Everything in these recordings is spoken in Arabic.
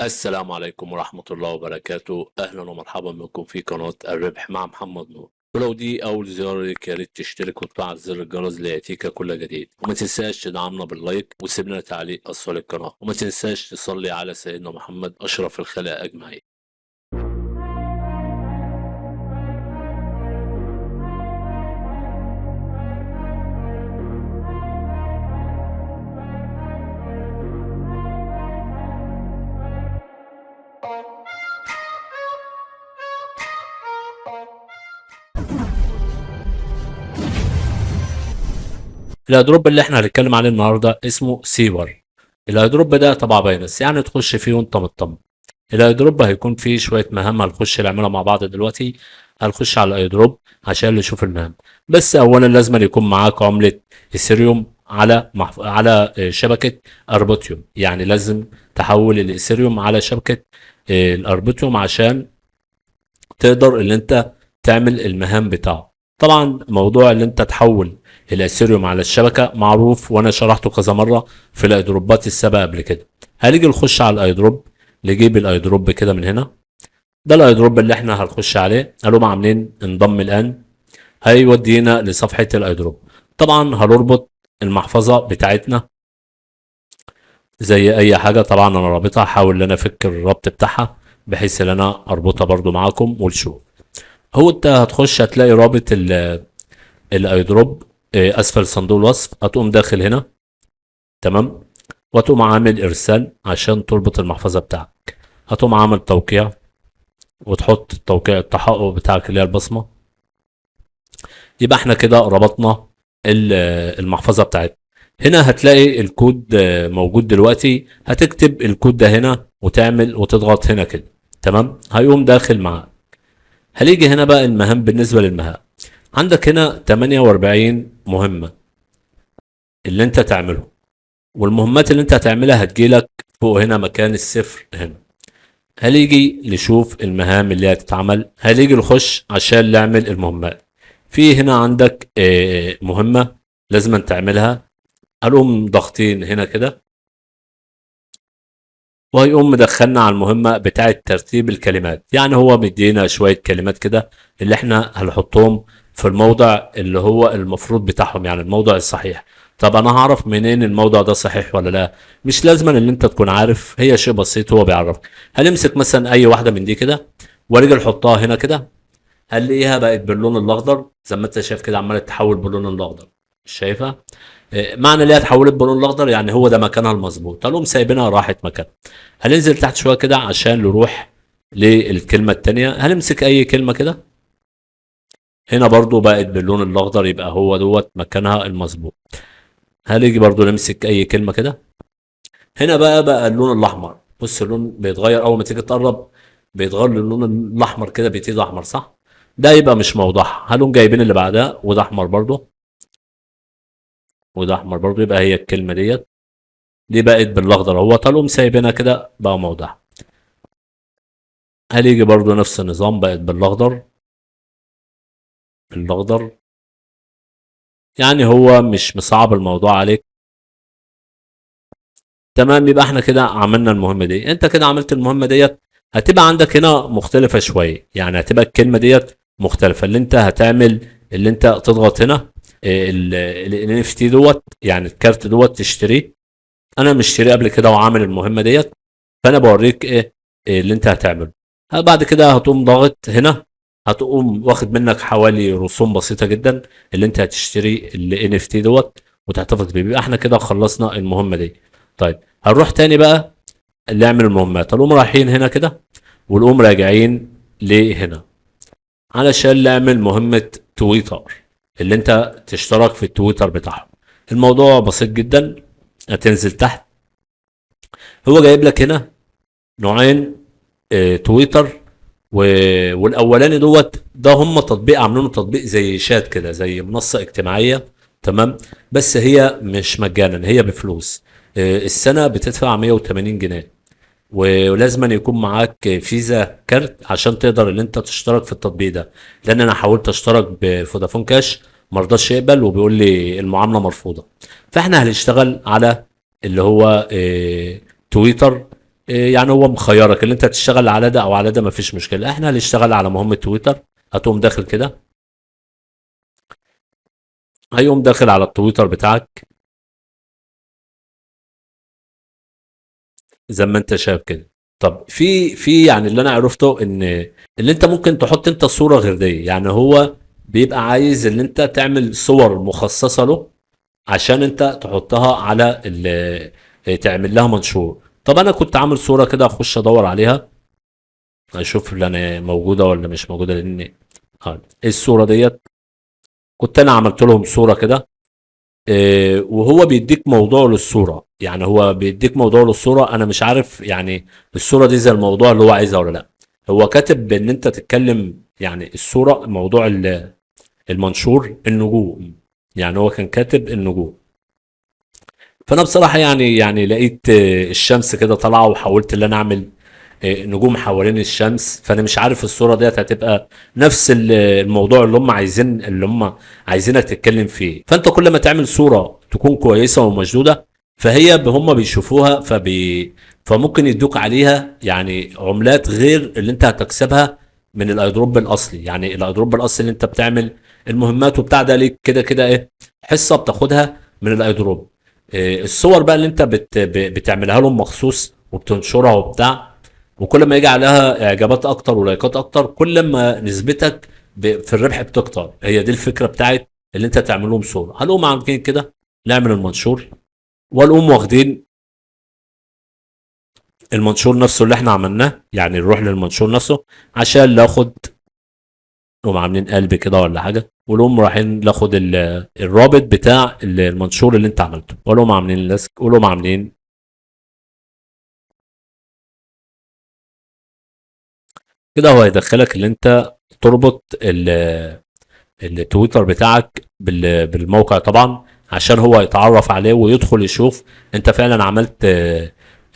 السلام عليكم ورحمة الله وبركاته. أهلا ومرحبا بكم في قناة الربح مع محمد نور. ولو دي أول زيارة ليك يا ريت تشترك وتفعل زر الجرس ليأتيك كل جديد، وما تنساش تدعمنا باللايك وتسيب لنا تعليق أسفل القناة، وما تنساش تصلي على سيدنا محمد أشرف الخلق أجمعين. الأيدروب اللي احنا هنتكلم عليه النهارده اسمه سيور. الأيدروب ده تبع باينس، يعني تخش فيه وانت مطمن. الايدروب هيكون فيه شويه مهام هنخش نعملها مع بعض دلوقتي. هنخش على الايدروب عشان نشوف المهام. بس اولا لازم يكون معاك عمله ايثيريوم على شبكه اربيتيوم، يعني لازم تحول الايثيريوم على شبكه الاربيتيوم عشان تقدر ان انت تعمل المهام بتاعه. طبعا موضوع ان انت تحول الاثيريوم على الشبكه معروف، وانا شرحته كذا مره في الايدروبات السابقه قبل كده. هنيجي نخش على الايدروب، نجيب الايدروب كده من هنا. ده الايدروب اللي احنا هنخش عليه. قالوا عاملين انضم الان، هيودينا لصفحه الايدروب. طبعا هنربط المحفظه بتاعتنا زي اي حاجه. طبعا انا رابطها، هحاول ان انا افك الربط بتاعها بحيث ان انا اربطها برضو معاكم ونشوف. هو انت هتخش هتلاقي رابط الايدروب اسفل صندوق الوصف. هتقوم داخل هنا، تمام، وتقوم عامل ارسال عشان تربط المحفظه بتاعك. هتقوم عامل توقيع وتحط توقيع التحقق بتاعك اللي هي البصمه. يبقى احنا كده ربطنا المحفظه بتاعتنا. هنا هتلاقي الكود موجود دلوقتي. هتكتب الكود ده هنا وتعمل وتضغط هنا كده، تمام، هيقوم داخل معاك. هنيجي هنا بقى المهام. بالنسبه للمهام عندك هنا 48 مهمه اللي انت تعمله، والمهمات اللي انت هتعملها هتجيلك فوق هنا مكان الصفر هنا. هنيجي نشوف المهام اللي هتتعمل. هنيجي نخش عشان نعمل المهمات. في هنا عندك مهمة لازم تعملها. هنقوم ضاغطين هنا كده، وهيقوم مدخلنا على المهمة بتاعة ترتيب الكلمات. يعني هو مدينا شوية كلمات كده اللي احنا هنحطهم في الموضع اللي هو المفروض بتاعهم، يعني الموضع الصحيح. طب انا هعرف منين الموضع ده صحيح ولا لا؟ مش لازم ان انت تكون عارف، هي شيء بسيط هو بيعرفك. هنمسك مثلا اي واحدة من دي كده ونيجي نحطها هنا كده. هنلاقيها بقت باللون الاخضر زي ما انت شايف كده، عماله تتحول باللون الاخضر. مش شايفها؟ معنى اللي هي اتحولت باللون الاخضر يعني هو ده مكانها المظبوط. هنقوم سايبينها راحت مكانها. هننزل تحت شويه كده عشان نروح للكلمه التانيه. هنمسك اي كلمه كده. هنا برضو بقت باللون الاخضر، يبقى هو دوت مكانها المظبوط. هنيجي برضو نمسك اي كلمه كده. هنا بقى اللون الاحمر. بص اللون بيتغير اول ما تيجي تقرب، بيتغير للون الاحمر كده، بيبتدي احمر صح. ده يبقى مش موضوعها. هنقوم جايبين اللي بعدها وده احمر برضو، وده احمر برضو، يبقى هي الكلمه ديت. دي بقت بالاخضر اهو. هنقوم سايبينها كده بقى موضعها. هنيجي برضو نفس النظام، بقت بالاخضر. بالاخضر يعني هو مش مصعب الموضوع عليك. تمام، يبقى احنا كده عملنا المهمه دي. انت كده عملت المهمه ديت. هتبقى عندك هنا مختلفه شويه، يعني هتبقى الكلمه ديت مختلفه. اللي انت هتعمل اللي انت تضغط هنا ال NFT دوت، يعني الكارت دوت تشتريه. انا مشتريه قبل كده وعامل المهمه ديت، فانا بوريك إيه اللي انت هتعمله. بعد كده هتقوم ضاغط هنا. هتقوم واخد منك حوالي رسوم بسيطه جدا اللي انت هتشتري ال NFT دوت وتحتفظ بيه. يبقى احنا كده خلصنا المهمه دي. طيب هنروح تاني بقى اللي يعمل المهمات. هنقوم رايحين هنا كده ونقوم راجعين لهنا علشان نعمل مهمة تويتر، اللي انت تشترك في التويتر بتاعهم. الموضوع بسيط جدا. هتنزل تحت. هو جايب لك هنا نوعين تويتر والاولاني دوت ده هم تطبيق عاملينه تطبيق زي شات كده، زي منصة اجتماعية، تمام. بس هي مش مجانا، هي بفلوس. السنة بتدفع 180 جنيه، ولازم أن يكون معاك فيزا كارت عشان تقدر ان انت تشترك في التطبيق ده. لان انا حاولت اشترك بفودافون كاش مرضاش يقبل وبيقول لي المعامله مرفوضه. فاحنا هنشتغل على اللي هو تويتر. يعني هو مخيرك اللي انت تشتغل على ده او على ده، مفيش مشكله. احنا هنشتغل على مهمه تويتر. هتقوم داخل كده، هيقوم داخل على التويتر بتاعك زي ما انت شايف كده. طب في يعني اللي انا عرفته ان اللي انت ممكن تحط انت صوره غير دي، يعني هو بيبقى عايز ان انت تعمل صور مخصصه له عشان انت تحطها على تعمل لها منشور. طب انا كنت عامل صوره كده، اخش ادور عليها اشوف اللي انا موجوده ولا مش موجوده، لان ايه الصوره ديت. كنت انا عملت لهم صوره كده. وهو بيديك موضوع للصوره، يعني هو بيديك موضوع للصوره. انا مش عارف يعني الصوره دي زي الموضوع اللي هو عايزها ولا لا. هو كاتب ان انت تتكلم يعني الصوره موضوع المنشور النجوم، يعني هو كان كاتب النجوم. فانا بصراحه يعني لقيت الشمس كده طالعه، وحاولت ان انا اعمل نجوم حوالين الشمس. فانا مش عارف الصوره ديت هتبقى نفس الموضوع اللي هم عايزينك تتكلم فيه. فانت كل ما تعمل صوره تكون كويسه ومشدوده، فهي هم بيشوفوها فممكن يدوك عليها يعني عملات غير اللي انت هتكسبها من الايدروب الاصلي. يعني الايدروب الاصلي اللي انت بتعمل المهمات وبتاع ده ليك كده كده ايه، حصه بتاخدها من الايدروب. الصور بقى اللي انت بتعملها لهم مخصوص وبتنشرها وبتاع، وكل ما يجي عليها اعجابات اكتر ولايكات اكتر، كل ما نسبتك في الربح بتكتر. هي دي الفكره بتاعت اللي انت تعمل لهم صوره. هنقوم عاملين كده، نعمل المنشور، ونقوم واخدين المنشور نفسه اللي احنا عملناه، يعني نروح للمنشور نفسه عشان ناخد، نقوم عاملين قلب كده ولا حاجه، ونقوم رايحين ناخد الرابط بتاع المنشور اللي انت عملته، ونقوم عاملين لاسك، ونقوم عاملين كده. هو هيدخلك اللي انت تربط التويتر بتاعك بالموقع طبعا، عشان هو يتعرف عليه ويدخل يشوف انت فعلا عملت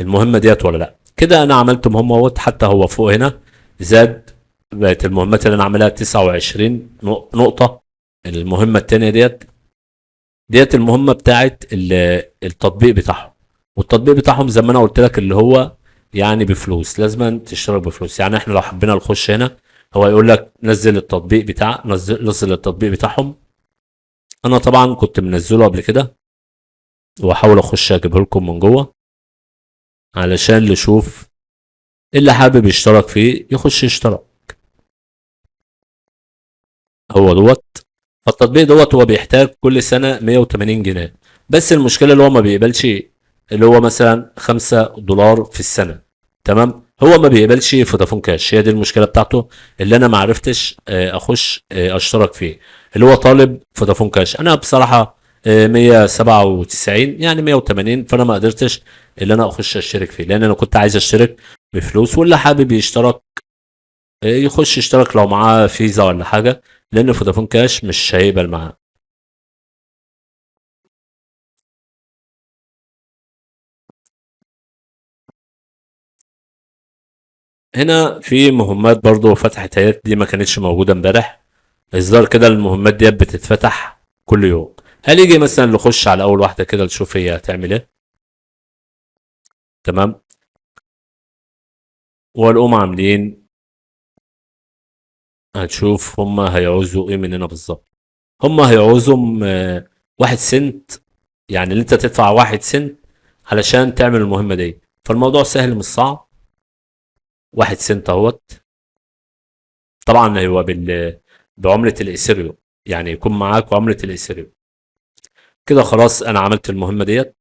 المهمة ديت ولا لا. كده انا عملت مهمة اهوت، حتى هو فوق هنا زاد، بقت المهمات اللي انا عاملها 29 نقطة. المهمة التانية ديت المهمة بتاعت التطبيق بتاعهم. والتطبيق بتاعهم زي ما انا قلت لك اللي هو يعني بفلوس، لازم تشترك بفلوس. يعني احنا لو حبينا نخش هنا، هو يقول لك نزل التطبيق نزل التطبيق بتاعهم. انا طبعا كنت منزله قبل كده، واحاول اخش اجيبه لكم من جوه علشان نشوف اللي حابب يشترك فيه يخش يشترك. هو فالتطبيق هو بيحتاج كل سنة 180 جنيه. بس المشكلة اللي هو ما بيقبلش اللي هو مثلا $5 في السنة. تمام، هو ما بيقبلش فودافون كاش. هي دي المشكلة بتاعته اللي انا ما عرفتش اخش اشترك فيه، اللي هو طالب فودافون كاش. انا بصراحة 197 يعني 180، فانا ما قدرتش اللي انا اخش اشترك فيه، لان انا كنت عايز اشترك بفلوس. واللي حابب يشترك يخش يشترك لو معاه فيزا ولا حاجة، لان فودافون كاش مش هيقبل معاه. هنا في مهمات برضو فتحت اهيت، دي ما كانتش موجودة امبارح. اصدار كده المهمات دي بتتفتح كل يوم. هل يجي مثلا نخش على اول واحدة كده نشوف هي هتعمل ايه؟ تمام، ونقوم عاملين، هنشوف هما هيعوزوا ايه مننا بالظبط. هما هيعوزوا 1 سنت، يعني اللي انت تدفع 1 سنت علشان تعمل المهمة دي. فالموضوع سهل مش صعب. 1 سنت اهوت. طبعا هو بعملة الايثيريوم، يعني يكون معاك عملة الايثيريوم. كده خلاص انا عملت المهمة ديت.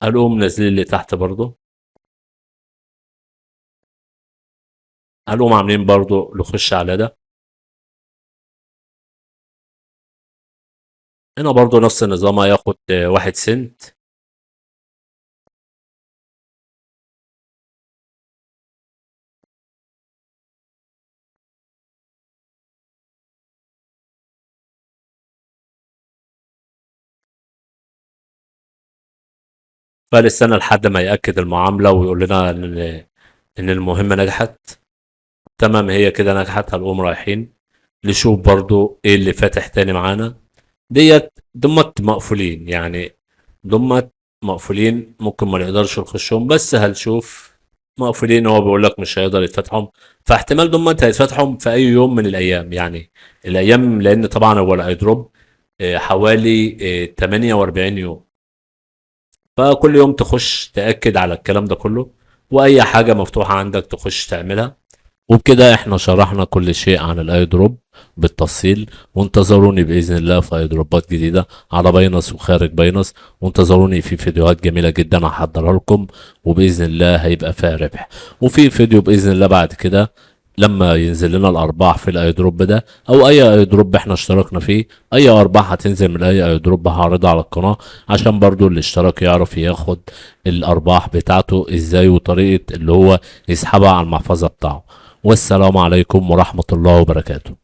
هنقوم نازلين اللي تحت برضو، هنقوم عاملين برضو نخش على ده. هنا برضو نفس النظام، هياخد 1 سنت. فنستنى لحد ما يأكد المعاملة ويقول لنا ان المهمة نجحت. تمام، هي كده نجحت. هنقوم رايحين نشوف برضو ايه اللي فاتح تاني معانا. دمت مقفولين، يعني دمت مقفولين، ممكن ما نقدرش نخشهم، بس هنشوف. مقفولين، هو بيقول لك مش هيقدر يفتحهم، فاحتمال ضمن انت هيتفتحهم في اي يوم من الايام يعني. الايام، لان طبعا هو الايدروب حوالي 48 يوم، فكل يوم تخش تأكد على الكلام ده كله، واي حاجة مفتوحة عندك تخش تعملها. وبكده احنا شرحنا كل شيء عن الاي دروب بالتفصيل، وانتظروني باذن الله في اي دروبات جديده على باينس وخارج باينس، وانتظروني في فيديوهات جميله جدا هحضرها لكم، وباذن الله هيبقى فيها ربح. وفي فيديو باذن الله بعد كده لما ينزل لنا الارباح في الاي دروب ده، او اي اي دروب احنا اشتركنا فيه، اي ارباح هتنزل من اي دروب هعرضها على القناه، عشان برضو اللي اشترك يعرف ياخد الارباح بتاعته ازاي، وطريقه اللي هو يسحبها على المحفظه بتاعه. والسلام عليكم ورحمة الله وبركاته.